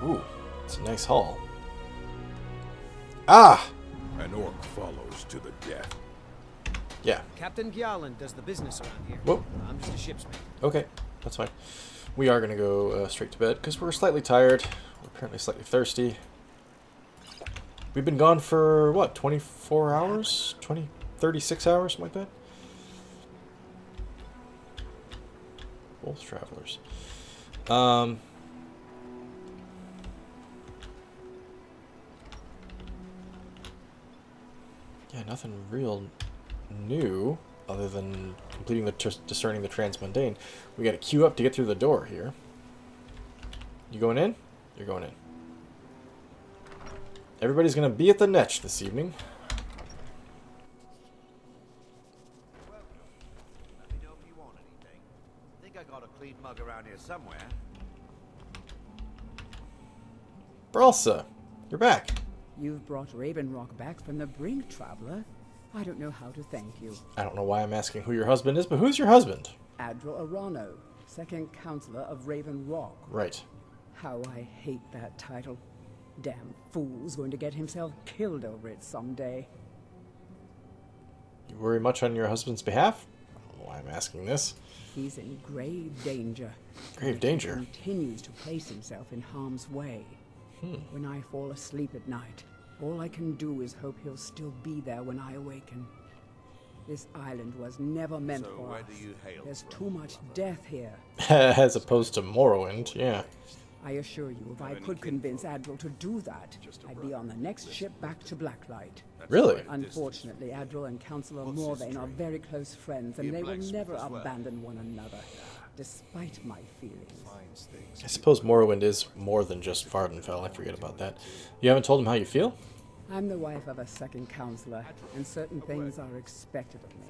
Ooh, it's a nice haul. Ah! An orc follows to the death. Yeah. Captain Gjalland does the business around here. Whoa. I'm just a shipsman. Okay, that's fine. We are going to go straight to bed because we're slightly tired. We're apparently slightly thirsty. We've been gone for, what, 24 hours? 36 hours, something like that? Both travelers. Yeah, nothing real new other than completing the discerning the transmundane. We got to queue up to get through the door here. You going in? You're going in. Everybody's going to be at the Netch this evening. Let me know if you want anything. I think I got a clean mug around here somewhere. Bralsa, you're back. You've brought Ravenrock back from the brink, traveler. I don't know how to thank you. I don't know why I'm asking who your husband is, but who's your husband? Admiral Arano, second counselor of Ravenrock. Right. How I hate that title. Damn fool's going to get himself killed over it someday. You worry much on your husband's behalf? I don't know why I'm asking this. He's in grave danger. Grave danger? He continues to place himself in harm's way. When I fall asleep at night, all I can do is hope he'll still be there when I awaken. This island was never meant for us. There's too much death here. As opposed to Morrowind, yeah. I assure you, if I could convince Admiral to do that, I'd be on the next ship back to Blacklight. Really? Unfortunately, Admiral and Councillor Morvain are very close friends, and they will never abandon one another, despite my feelings. I suppose Morrowind is more than just Vardenfell. I forget about that. You haven't told him how you feel? I'm the wife of a second counselor, and certain things are expected of me.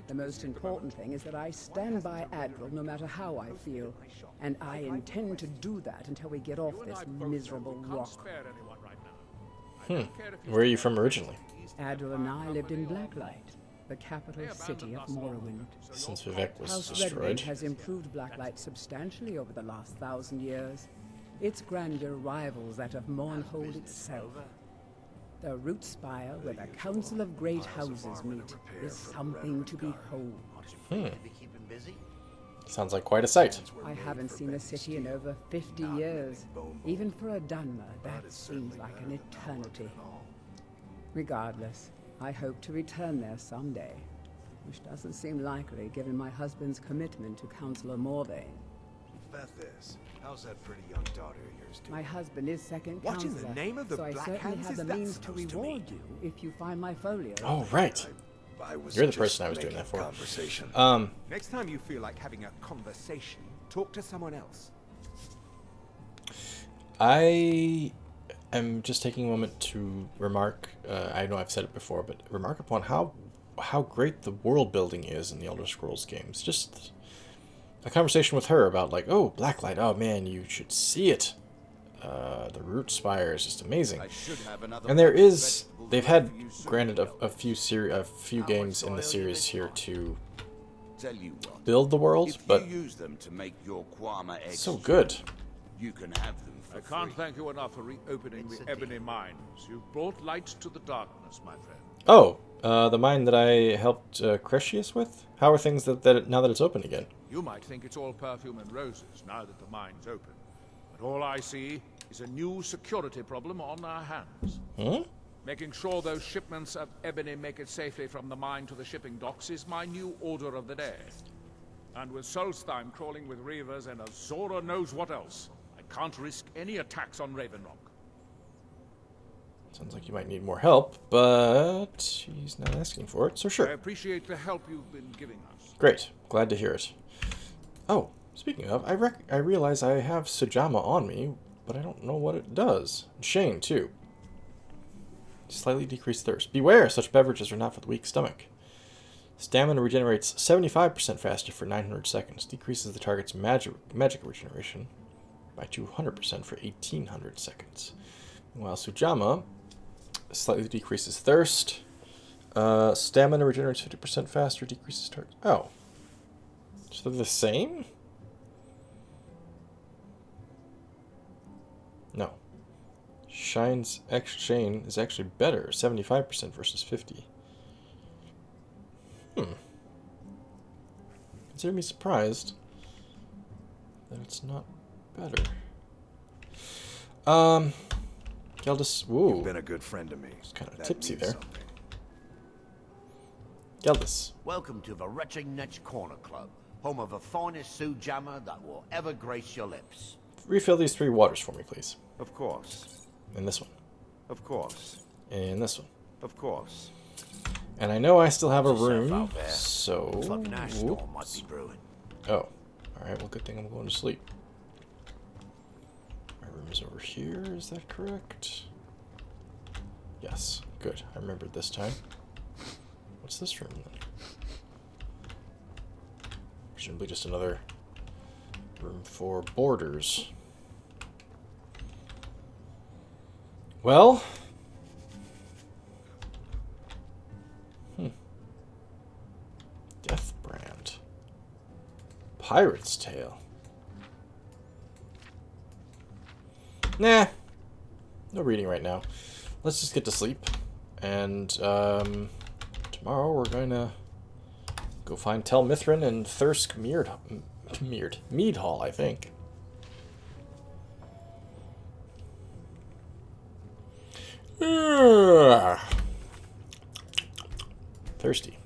The most important thing is that I stand by Admiral no matter how I feel, and I intend to do that until we get off this miserable rock. Where are you from originally? Admiral and I lived in Blacklight, the capital city of Morrowind. Since Vivek was House destroyed. Redone has improved Blacklight substantially over the last 1,000 years. Its grandeur rivals that of Mournhold itself. The root spire where the Council of Great Houses meet is something to behold. Sounds like quite a sight. I haven't seen the city in over 50 years. Even for a Dunmer, that seems like an eternity. Regardless, I hope to return there someday, which doesn't seem likely given my husband's commitment to Councillor Morvain. Bethesda, how's that pretty young daughter of yours doing? My husband is second What in counselor, the name of the so I Black certainly Hands have is the that means to supposed to reward mean? you if you find my folio. Oh, right. I was You're the just person I was doing making that for. Conversation. Next time you feel like having a conversation, talk to someone else. I am just taking a moment to remark, I know I've said it before, but remark upon how great the world building is in the Elder Scrolls games. Just a conversation with her about like, oh, Blacklight, oh man, you should see it. The root spire is just amazing. And there is, they've had, granted, a few games in the series here to build the world, but so good. You can have them for I can't thank you enough for reopening the Ebony Mines. You've brought light to the darkness, my friend. Oh, the mine that I helped Crescius with? How are things that now that it's open again? You might think it's all perfume and roses now that the mine's open. But all I see is a new security problem on our hands. Making sure those shipments of ebony make it safely from the mine to the shipping docks is my new order of the day. And with Solstheim crawling with reavers and Azora knows what else, I can't risk any attacks on Ravenrock. Sounds like you might need more help, but he's not asking for it, so I sure. appreciate the help you've been giving us. Great. Glad to hear it. Oh, speaking of, I realize I have Sujamma on me, but I don't know what it does. Shane, too. Slightly decreased thirst. Beware, such beverages are not for the weak stomach. Stamina regenerates 75% faster for 900 seconds. Decreases the target's magic regeneration by 200% for 1800 seconds. While Sujamma slightly decreases thirst. Stamina regenerates 50% faster, decreases target. Oh. So they're the same? Shane is actually better, 75% versus 50. Consider me surprised that it's not better. Geldis, woo. You've been a good friend to me. It's kind of That tipsy means there. something. Geldis. Welcome to the Retching Netch Corner Club, home of the finest Sue Jammer that will ever grace your lips. Refill these 3 waters for me, please. Of course. And this one. Of course. And this one. Of course. And I know I still have a Yourself room, out there. so... Looks like an ash storm might Whoops. be brewing. Oh. Alright, well, good thing I'm going to sleep. My room is over here, is that correct? Yes, good. I remembered this time. What's this room, then? Presumably just another room for boarders. Well... Death Brand. Pirate's Tale. Nah. No reading right now. Let's just get to sleep. And tomorrow we're going to go find Tel Mithrin and Thirsk Mead Hall, I think. Thirsty.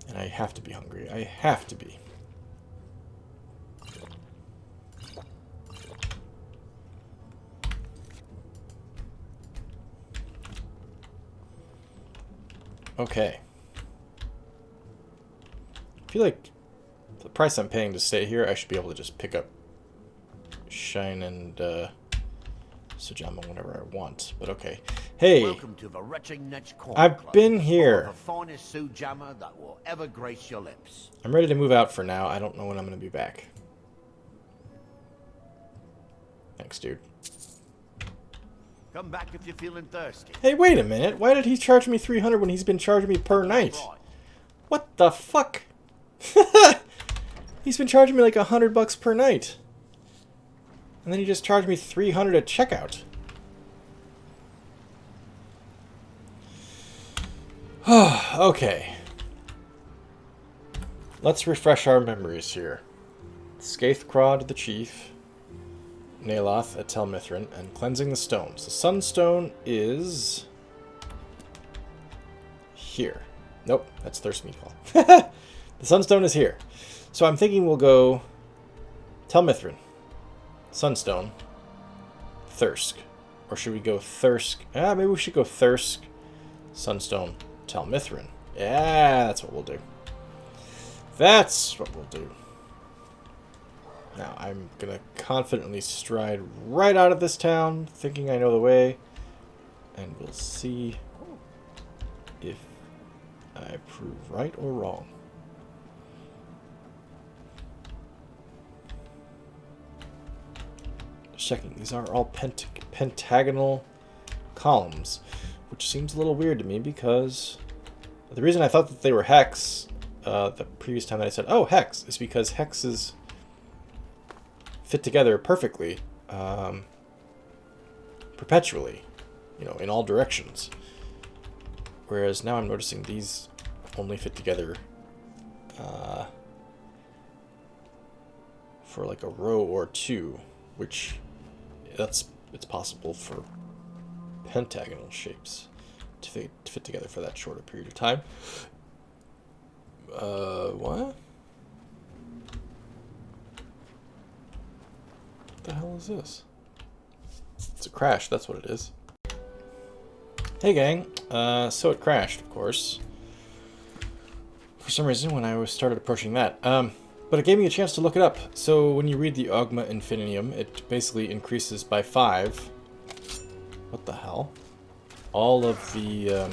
And I have to be hungry. I have to be. Okay. I feel like the price I'm paying to stay here, I should be able to just pick up Shine and Sujamma whenever I want. But okay. Hey, Welcome to the Retching Netch Corner I've Club, been home here. of the finest Sue Jammer that will ever grace your lips. I'm ready to move out for now. I don't know when I'm going to be back. Thanks, dude. Come back if you're feeling thirsty. Hey, wait a minute. Why did he charge me 300 when he's been charging me per night? Right. What the fuck? He's been charging me like $100 per night. And then he just charged me 300 at checkout. Okay. Let's refresh our memories here. Skaithcrod the Chief, Naloth at Tel Mithrin, and cleansing the stones. The Sunstone is here. Nope, that's Thirst Mead Hall. The Sunstone is here. So I'm thinking we'll go Tel Mithrin, Sunstone, Thirsk. Or should we go Thirsk? Maybe we should go Thirsk, Sunstone, Tel Mithrin. Yeah, that's what we'll do. That's what we'll do. Now, I'm going to confidently stride right out of this town, thinking I know the way. And we'll see if I prove right or wrong. Just checking. These are all pentagonal columns, which seems a little weird to me because the reason I thought that they were hex the previous time that I said, oh, hex, is because hexes fit together perfectly, perpetually, you know, in all directions. Whereas now I'm noticing these only fit together for like a row or two, which it's possible for pentagonal shapes to fit together for that shorter period of time. What? What the hell is this? It's a crash, that's what it is. Hey gang, so it crashed, of course. For some reason when I started approaching that. But it gave me a chance to look it up. So when you read the Augma Infinitum, it basically increases by 5. What the hell? All of the, There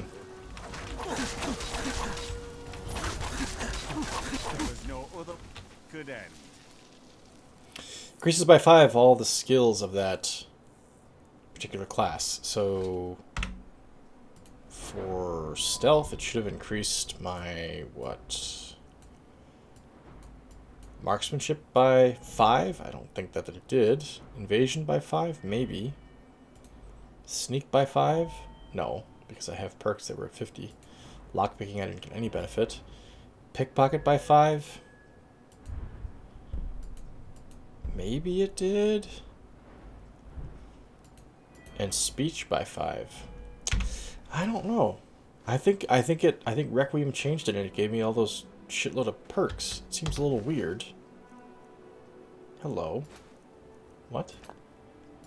was no other good end. increases by 5 all the skills of that particular class. So for stealth, it should have increased my, what? Marksmanship by 5? I don't think that it did. Invasion by 5? Maybe. Sneak by 5? No, because I have perks that were at 50. Lockpicking, I didn't get any benefit. Pickpocket by 5? Maybe it did. And speech by 5. I don't know. I think Requiem changed it and it gave me all those shitload of perks. It seems a little weird. Hello. What?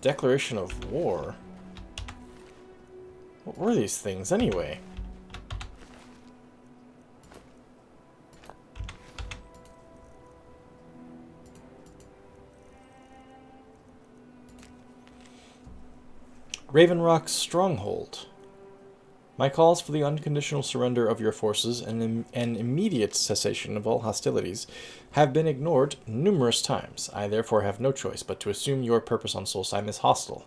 Declaration of War? What were these things anyway? Raven Rock's Stronghold. My calls for the unconditional surrender of your forces and an immediate cessation of all hostilities have been ignored numerous times. I therefore have no choice but to assume your purpose on Solstheim is hostile,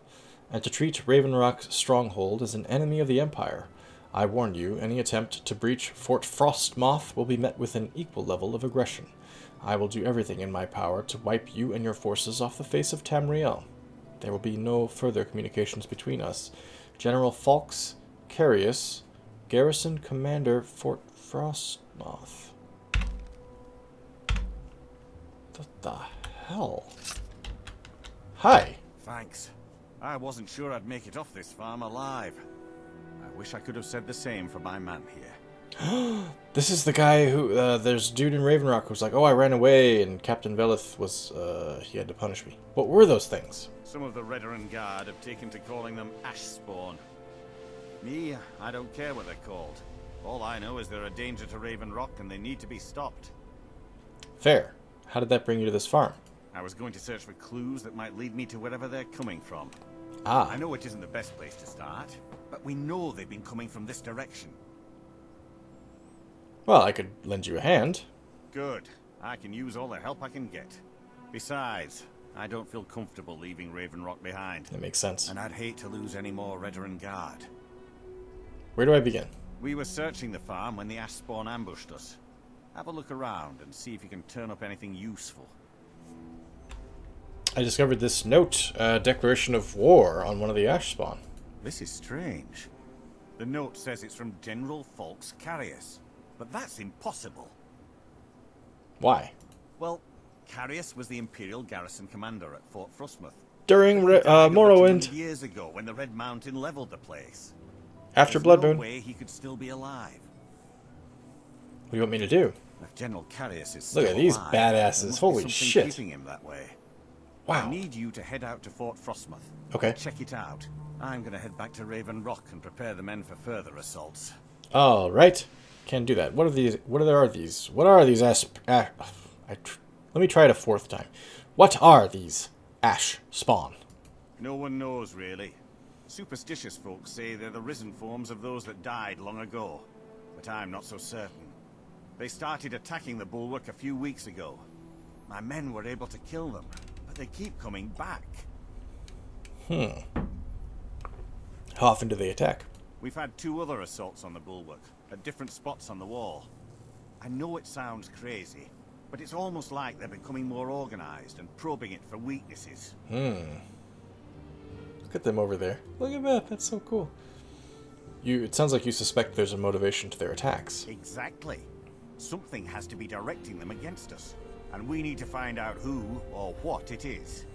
and to treat Raven Rock's Stronghold as an enemy of the Empire. I warn you, any attempt to breach Fort Frostmoth will be met with an equal level of aggression. I will do everything in my power to wipe you and your forces off the face of Tamriel. There will be no further communications between us. General Falks Carius, Garrison Commander, Fort Frostmoth. What the hell? Hi. Thanks. I wasn't sure I'd make it off this farm alive. I wish I could have said the same for my man here. This is the guy who, there's a dude in Raven Rock who's like, oh, I ran away, and Captain Velith was, he had to punish me. What were those things? Some of the Redone Guard have taken to calling them Ash Spawn. Me, I don't care what they're called. All I know is they're a danger to Raven Rock and they need to be stopped. Fair. How did that bring you to this farm? I was going to search for clues that might lead me to wherever they're coming from. Ah. I know it isn't the best place to start, but we know they've been coming from this direction. Well, I could lend you a hand. Good. I can use all the help I can get. Besides, I don't feel comfortable leaving Raven Rock behind. That makes sense. And I'd hate to lose any more Redone Guard. Where do I begin? We were searching the farm when the Ash Spawn ambushed us. Have a look around and see if you can turn up anything useful. I discovered this note, Declaration of War, on one of the Ash Spawn. This is strange. The note says it's from General Falks Carius, but that's impossible. Why? Well, Carius was the Imperial garrison commander at Fort Frostmoth. During He died over Morrowind. 200 years ago when the Red Mountain leveled the place. After There's Blood no Moon. way he could still be alive. What do you want me to do? If General Carius is Look still at these alive, badasses. there must be Holy something shit. keeping him that way. Wow. I need you to head out to Fort Frostmoth. Okay. Check it out. I'm going to head back to Raven Rock and prepare the men for further assaults. All right. Can't do that. What are these? What are these? What are these let me try it a fourth time. What are these Ash Spawn? No one knows, really. Superstitious folks say they're the risen forms of those that died long ago. But I'm not so certain. They started attacking the bulwark a few weeks ago. My men were able to kill them, but they keep coming back. How often do they attack? We've had 2 other assaults on the bulwark, at different spots on the wall. I know it sounds crazy, but it's almost like they're becoming more organized and probing it for weaknesses. Look at them over there. Look at that. That's so cool. It sounds like you suspect there's a motivation to their attacks. Exactly. Something has to be directing them against us, and we need to find out who or what it is.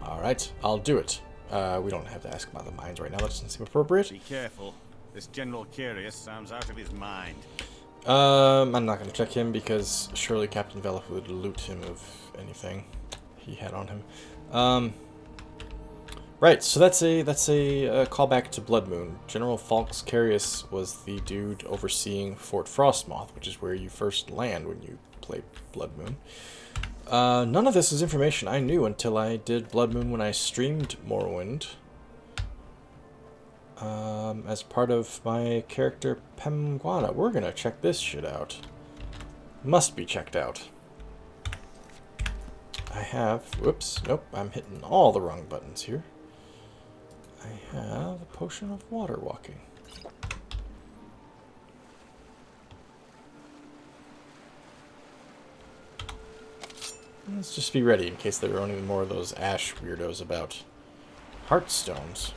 All right, I'll do it. We don't have to ask about the mines right now. That doesn't seem appropriate. Be careful. This General Carius sounds out of his mind. I'm not going to check him because surely Captain Velith would loot him of anything he had on him. Right, so that's a callback to Blood Moon. General Falks Carius was the dude overseeing Fort Frostmoth, which is where you first land when you play Blood Moon. None of this is information I knew until I did Blood Moon when I streamed Morrowind. As part of my character Pemguana. We're gonna check this shit out. Must be checked out. I have... Whoops. Nope. I'm hitting all the wrong buttons here. I have a potion of water walking. Let's just be ready in case there are any more of those ash weirdos about. Heartstones.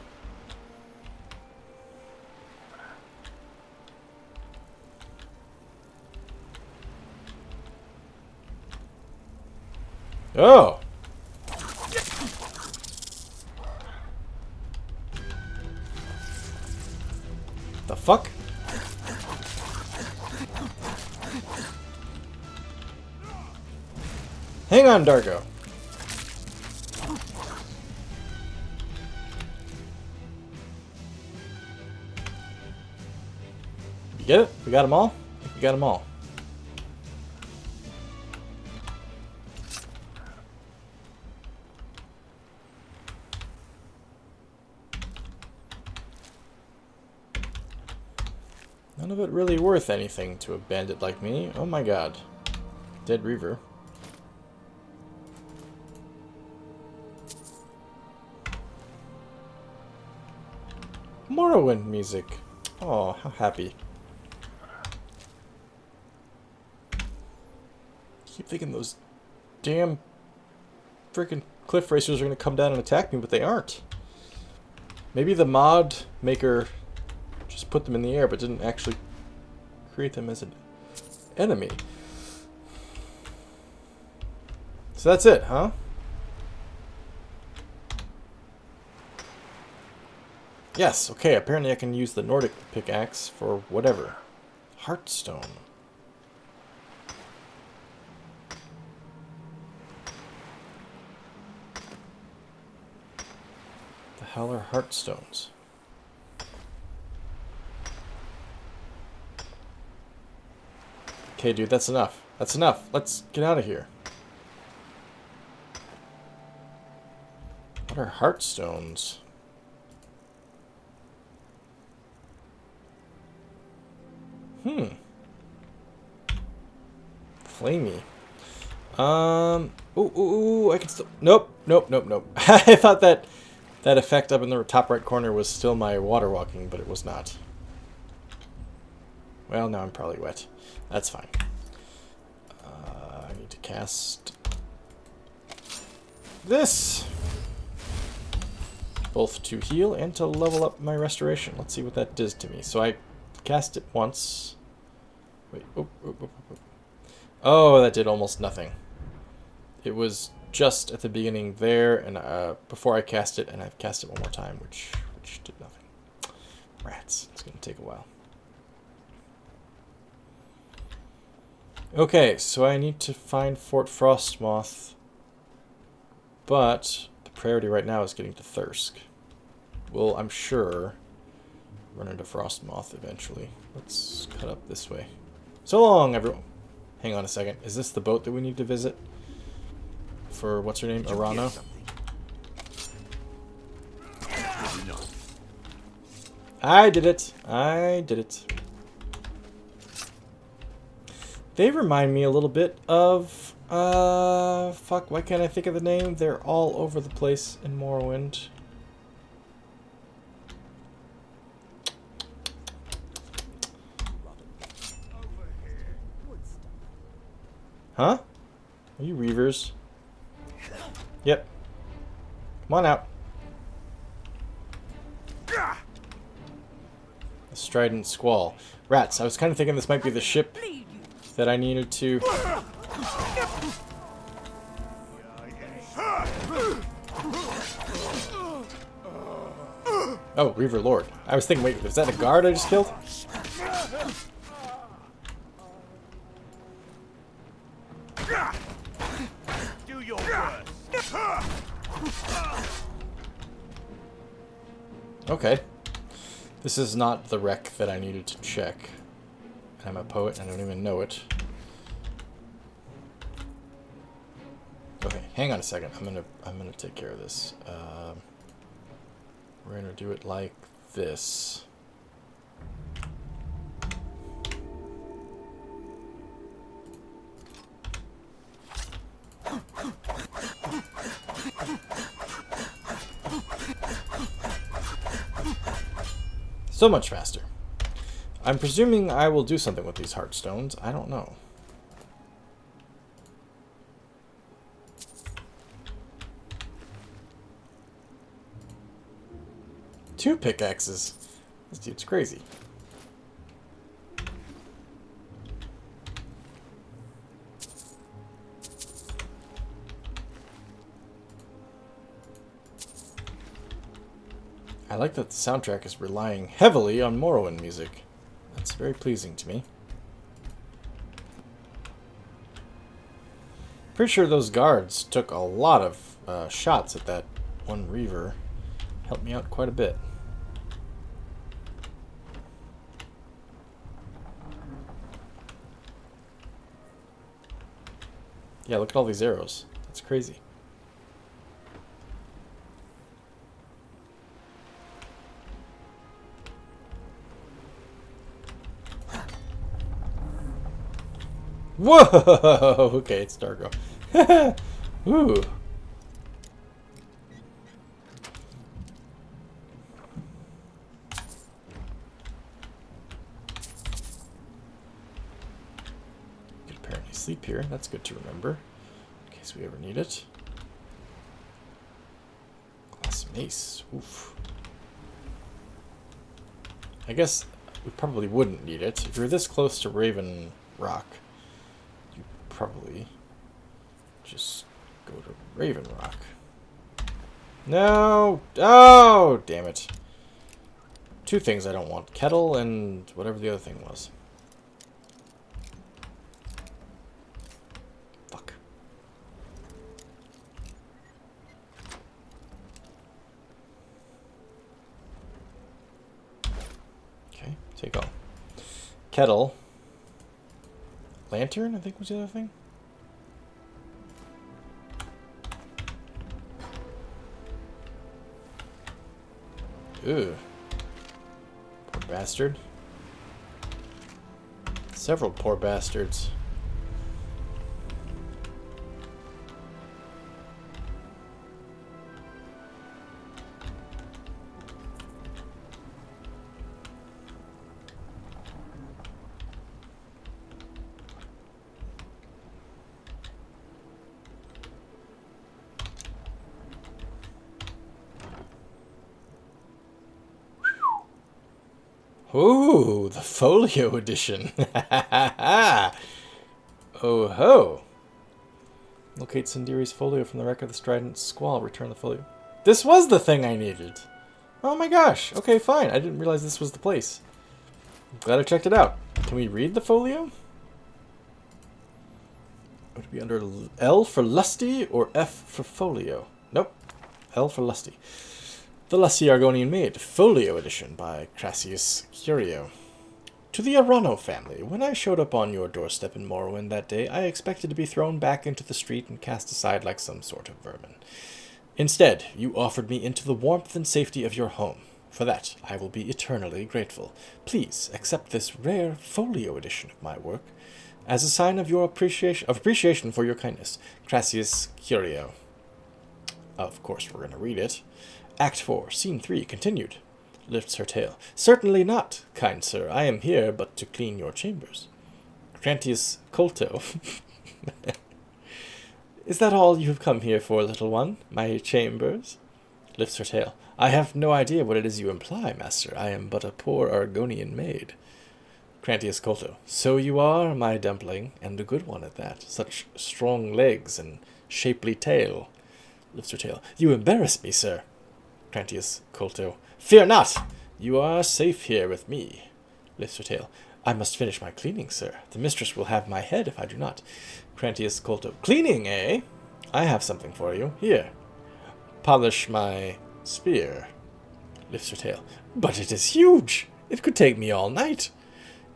Oh! The fuck? Hang on, Dargo. You get it? We got them all? We got them all. None of it really worth anything to a bandit like me. Oh my god. Dead Reaver. Morrowind music. Oh, how happy. Keep thinking those damn freaking cliff racers are going to come down and attack me, but they aren't. Maybe the mod maker just put them in the air, but didn't actually create them as an enemy. So that's it, huh? Yes, okay, apparently I can use the Nordic pickaxe for whatever. Heartstone. The hell are heartstones? Okay, dude, that's enough. That's enough. Let's get out of here. What are heartstones? Flamey. Ooh, I can still... Nope. I thought that effect up in the top right corner was still my water walking, but it was not. Well, now I'm probably wet. That's fine. I need to cast this. Both to heal and to level up my restoration. Let's see what that does to me. So I cast it once. Wait. Oh, that did almost nothing. It was just at the beginning there, and before I cast it, and I've cast it one more time, which did nothing. Rats. It's going to take a while. Okay, so I need to find Fort Frostmoth, but the priority right now is getting to Thirsk. Well, I'm sure run into Frostmoth eventually. Let's cut up this way. So long, everyone. Hang on a second. Is this the boat that we need to visit? For, what's her name? Arano? I did it. I did it. They remind me a little bit of... fuck, why can't I think of the name? They're all over the place in Morrowind. Huh? Are you Reavers? Yep. Come on out. The Strident Squall. Rats, I was kind of thinking this might be the ship that I needed to... Oh, Reaver Lord. I was thinking, wait, was that a guard I just killed? Do your worst. Okay. This is not the wreck that I needed to check. I'm a poet and I don't even know it. Okay, hang on a second. I'm gonna take care of this. We're gonna do it like this. So much faster. I'm presuming I will do something with these heartstones. I don't know. Two pickaxes. This dude's crazy. I like that the soundtrack is relying heavily on Morrowind music. That's very pleasing to me. Pretty sure those guards took a lot of shots at that one Reaver. Helped me out quite a bit. Yeah, look at all these arrows. That's crazy. Whoa! Okay, it's Dargo. Ooh. Could apparently sleep here. That's good to remember, in case we ever need it. Glass mace. Oof. I guess we probably wouldn't need it. If you're this close to Raven Rock, you probably just go to Raven Rock. No! Oh, damn it. Two things I don't want. Kettle and whatever the other thing was. Fuck. Okay, take all. Kettle. Lantern, I think was the other thing. Ew. Poor bastard. Several poor bastards. Ooh, the folio edition. Oh ho. Locate Sindiri's folio from the wreck of the Strident Squall. Return the folio. This was the thing I needed. Oh my gosh. Okay, fine. I didn't realize this was the place. Glad I checked it out. Can we read the folio? Would it be under L for lusty or F for folio? Nope. L for lusty. The Lusty Argonian Maid, Folio Edition by Crassius Curio. To the Arano family, when I showed up on your doorstep in Morrowind that day, I expected to be thrown back into the street and cast aside like some sort of vermin. Instead, you offered me into the warmth and safety of your home. For that, I will be eternally grateful. Please accept this rare Folio Edition of my work as a sign of your appreciation for your kindness. Crassius Curio. Of course, we're going to read it. Act 4, Scene 3, continued. Lifts her tail. Certainly not, kind sir. I am here but to clean your chambers. Crantius Colto. Is that all you have come here for, little one? My chambers? Lifts her tail. I have no idea what it is you imply, master. I am but a poor Argonian maid. Crantius Colto. So you are, my dumpling, and a good one at that. Such strong legs and shapely tail. Lifts her tail. You embarrass me, sir. Crantius Colto. Fear not! You are safe here with me. Lifts her tail. I must finish my cleaning, sir. The mistress will have my head if I do not. Crantius Colto. Cleaning, eh? I have something for you. Here. Polish my spear. Lifts her tail. But it is huge! It could take me all night.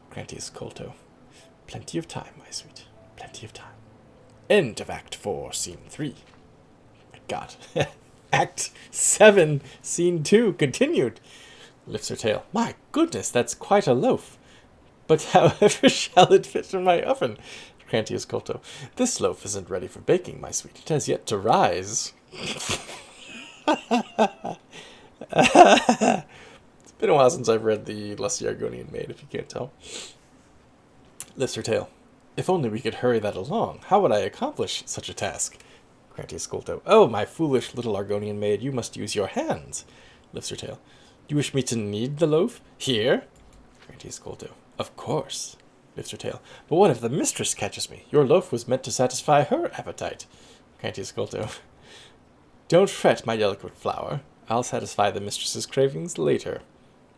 Crantius Colto. Plenty of time, my sweet. Plenty of time. End of Act 4, Scene 3. My God. Act 7, Scene 2, continued. Lifts her tail. My goodness, that's quite a loaf. But however shall it fit in my oven? Crantius Colto. This loaf isn't ready for baking, my sweet. It has yet to rise. It's been a while since I've read the Lusty Argonian Maid, if you can't tell. Lifts her tail. If only we could hurry that along. How would I accomplish such a task? Crantius Colto. Oh, my foolish little Argonian maid, you must use your hands. Lifts her tail. You wish me to knead the loaf? Here? Crantius Colto. Of course. Lifts her tail. But what if the mistress catches me? Your loaf was meant to satisfy her appetite. Crantius Colto. Don't fret, my delicate flower. I'll satisfy the mistress's cravings later.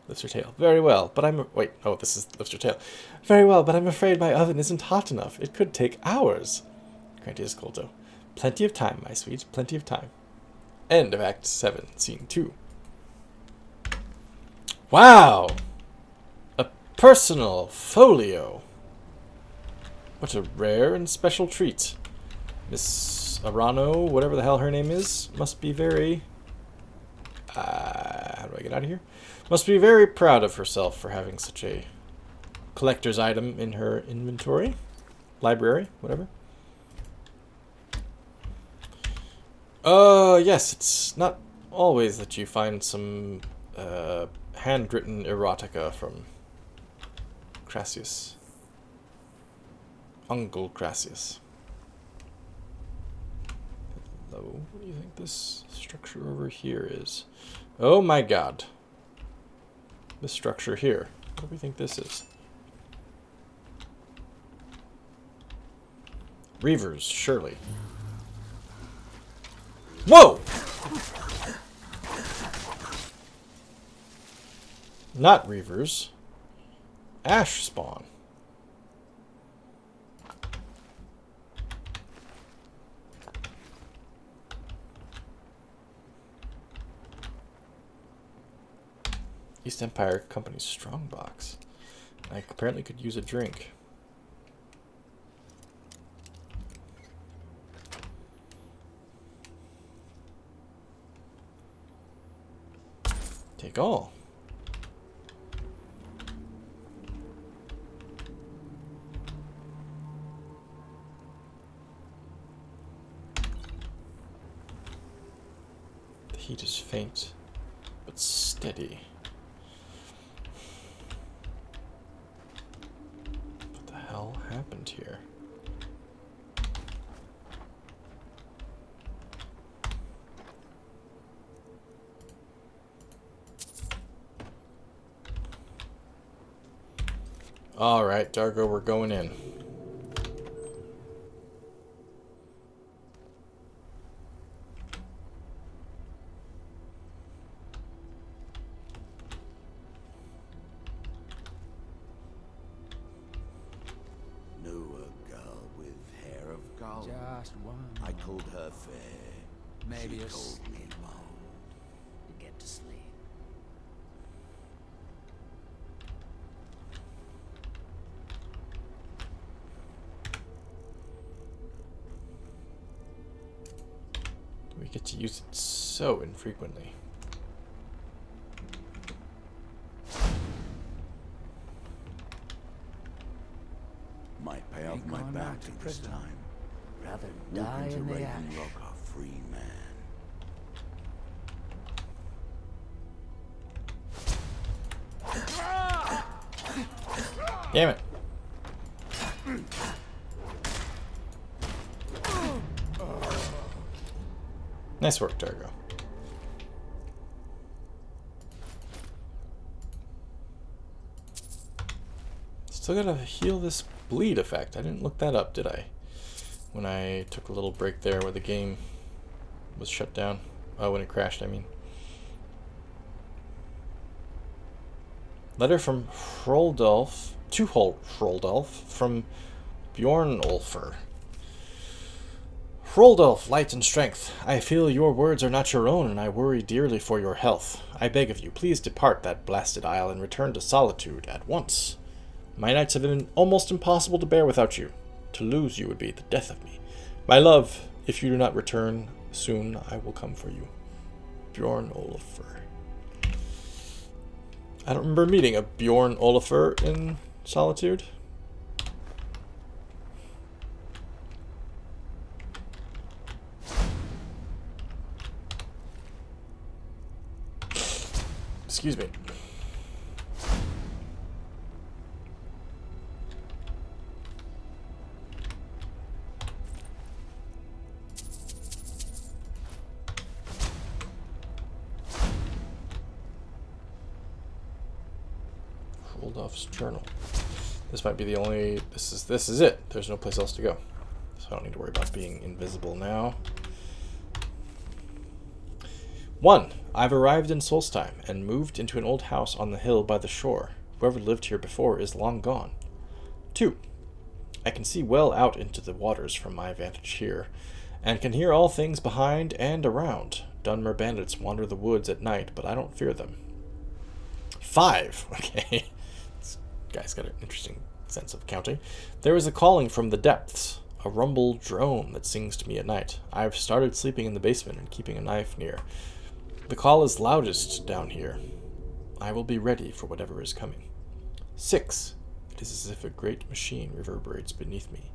Lifts her tail. Very well, but I'm... Wait, oh, this is lifts her tail. Very well, but I'm afraid my oven isn't hot enough. It could take hours. Granted is Colto. Plenty of time, my sweet. Plenty of time. End of Act 7, Scene 2. Wow! A personal folio. What a rare and special treat. Miss Arano, whatever the hell her name is, must be very... how do I get out of here? Must be very proud of herself for having such a collector's item in her inventory. Library, whatever. Yes, it's not always that you find some handwritten erotica from Crassius. Uncle Crassius. Hello, what do you think this structure over here is? Oh my god. This structure here. What do we think this is? Reavers, surely. Whoa! Not Reavers. Ash spawn. East Empire Company's strongbox. I apparently could use a drink. Take all. The heat is faint, but steady. What the hell happened here? Alright, Dargo, we're going in. Knew a girl with hair of gold. Just one. I called her fair. Maybe she a called me bold. Get to sleep. We get to use it so infrequently. Might pay off my gone back bounty to this prison. time. Rather Walk die into in the Raven ash. Rock a free man. Damn it. Nice work, Dargo. Still gotta heal this bleed effect. I didn't look that up, did I? When I took a little break there where the game was shut down. Oh, when it crashed, I mean. Letter from Hrodulf to Hrodulf from Bjornolfr. Hrodulf, light and strength, I feel your words are not your own, and I worry dearly for your health. I beg of you, please depart that blasted isle and return to solitude at once. My nights have been almost impossible to bear without you. To lose you would be the death of me. My love, if you do not return soon, I will come for you. Bjornolfr. I don't remember meeting a Bjornolfr in Solitude. Excuse me. Hrodulf's journal. This might be the only. This is it. There's no place else to go, so I don't need to worry about being invisible now. 1. I've arrived in Solstheim and moved into an old house on the hill by the shore. Whoever lived here before is long gone. 2. I can see well out into the waters from my vantage here, and can hear all things behind and around. Dunmer bandits wander the woods at night, but I don't fear them. 5. Okay. This guy's got an interesting sense of counting. There is a calling from the depths, a rumble drone that sings to me at night. I've started sleeping in the basement and keeping a knife near. The call is loudest down here. I will be ready for whatever is coming. 6. It is as if a great machine reverberates beneath me.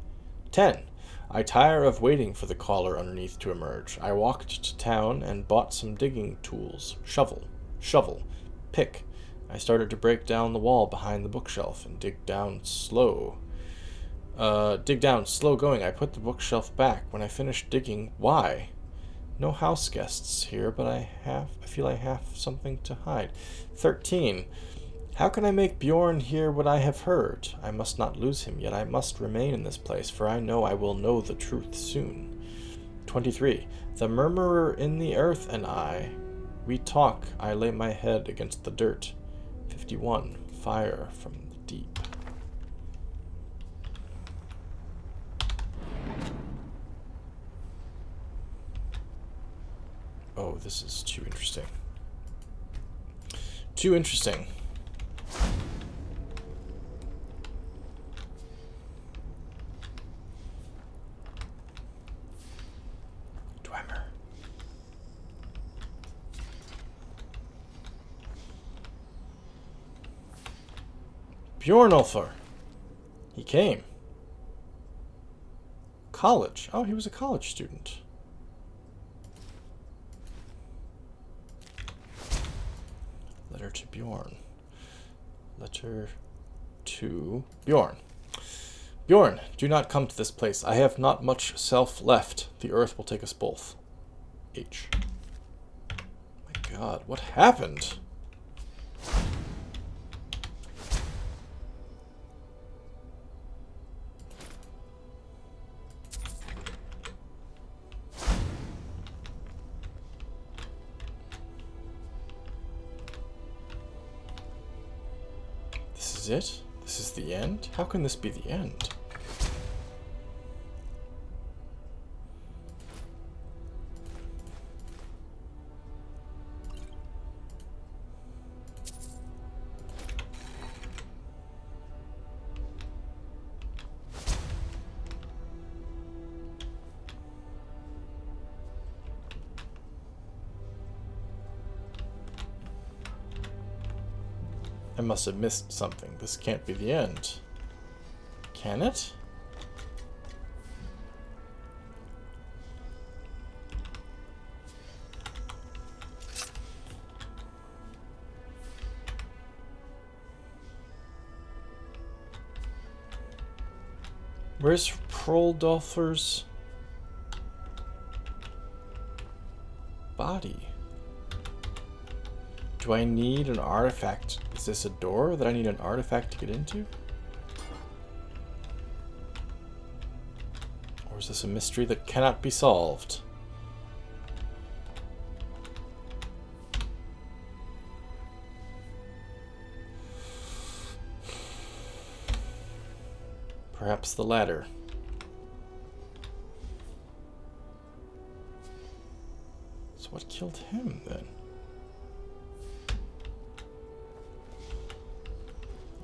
10. I tire of waiting for the caller underneath to emerge. I walked to town and bought some digging tools. Shovel, pick. I started to break down the wall behind the bookshelf and dig down slow going. I put the bookshelf back. When I finished digging, why? No house guests here, but I feel I have something to hide. 13. How can I make Bjorn hear what I have heard? I must not lose him, yet I must remain in this place, for I know I will know the truth soon. 23. The murmurer in the earth and I. We talk, I lay my head against the dirt. 51. Fire from the deep. Oh, this is too interesting. Too interesting. Dwemer. Bjornolfr. He came. College. Oh, he was a college student. Letter to Bjorn. Letter to Bjorn. Bjorn, do not come to this place. I have not much self left. The earth will take us both. H. My God, what happened? This is it? This is the end? How can this be the end? I must have missed something. This can't be the end. Can it? Where's Hrodulf's body? Do I need an artifact? Is this a door that I need an artifact to get into? Or is this a mystery that cannot be solved? Perhaps the latter. So what killed him then?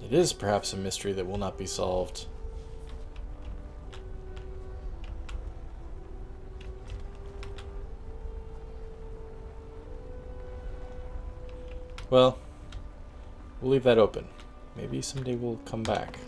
It is perhaps a mystery that will not be solved. Well, we'll leave that open. Maybe someday we'll come back.